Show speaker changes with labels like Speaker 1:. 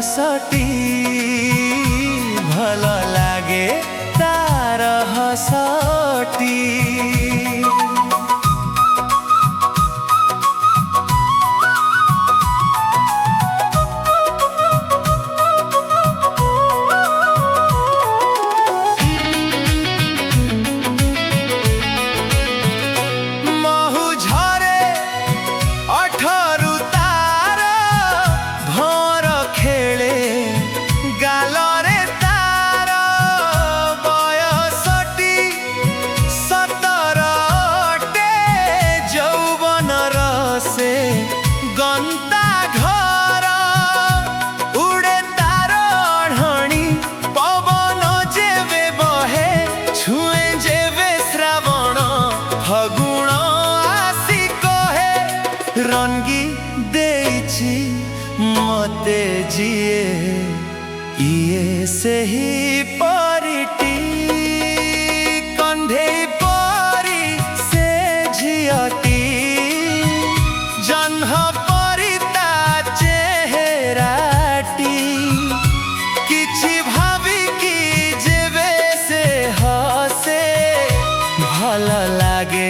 Speaker 1: हसटी भल लागे तार हसटी। गंता घर उड़े तार ढणी पवन जेवे बहे छुए जेवे श्रावण फगुण आसी कहे रंगी देइछि मते जिए इए सेही परिटी कंधे परी से झियटी जन्ह परिता चेहराटी किछि भावी कि जेबे से हसे भल लागे